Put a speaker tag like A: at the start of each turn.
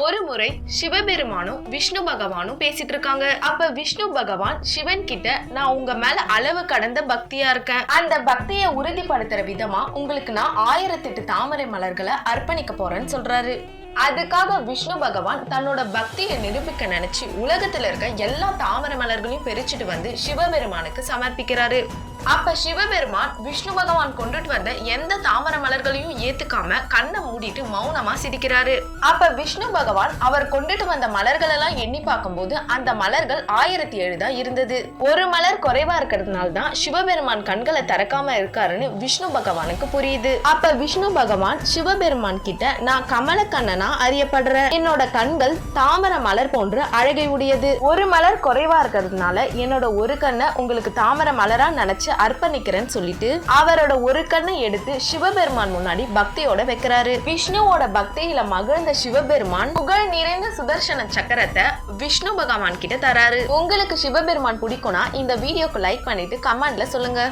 A: ஒரு முறை சிவபெருமானும் விஷ்ணு பகவானும் பேசிட்டு இருக்காங்க. அப்ப விஷ்ணு பகவான் சிவன் கிட்ட, நான் உங்க மேல அளவு கடந்த பக்தியா இருக்கேன், அந்த பக்தியை உறுதிப்படுத்துற விதமா உங்களுக்கு நான் 1008 தாமரை மலர்களை அர்ப்பணிக்க போறேன்னு சொல்றாரு. அதுக்காக விஷ்ணு பகவான் தன்னோட பக்தியை நிரூபிக்க நினைச்சு உலகத்துல இருக்க எல்லா தாமரை மலர்களையும் பறிச்சுட்டு வந்து சிவபெருமானுக்கு சமர்ப்பிக்கிறாரு. அப்ப சிவபெருமான் விஷ்ணு பகவான் கொண்டுட்டு வந்த எந்த தாமரை மலர்களையும் ஏத்துக்காம கண்ணை மூடிட்டு மௌனமா சிரிக்கிறாரு. அப்ப விஷ்ணு பகவான் அவர் கொண்டுட்டு வந்த மலர்கள் எல்லாம் எண்ணி பார்க்கும்போது அந்த மலர்கள் 1007 தான் இருந்தது. ஒரு மலர் குறைவா இருக்கிறதுனால தான் சிவபெருமான் கண்களை திறக்காம இருக்காருன்னு விஷ்ணு பகவானுக்கு புரியுது. அப்ப விஷ்ணு பகவான் சிவபெருமான் கிட்ட, நான் கமல கண்ணனா அறியப்படுறேன், என்னோட கண்கள் தாமரை மலர் போன்று அழகை உடையது, ஒரு மலர் குறைவா இருக்கிறதுனால என்னோட ஒரு கண்ணை உங்களுக்கு தாமரை மலரா நினைச்சு அர்ப்பணிக்கிறேன்னு சொல்லிட்டு அவரோட ஒரு கண்ணை எடுத்து சிவபெருமான் முன்னாடி பக்தியோட வைக்கிறாரு. விஷ்ணுவோட பக்தியில மகிழ்ந்த சிவபெருமான் புகழ் நிறைந்த சுதர்சன சக்கரத்தை விஷ்ணு பகவான் கிட்ட தராரு. உங்களுக்கு சிவபெருமான் பிடிக்கும்னா இந்த வீடியோக்கு லைக் பண்ணிட்டு கமெண்ட்ல சொல்லுங்க.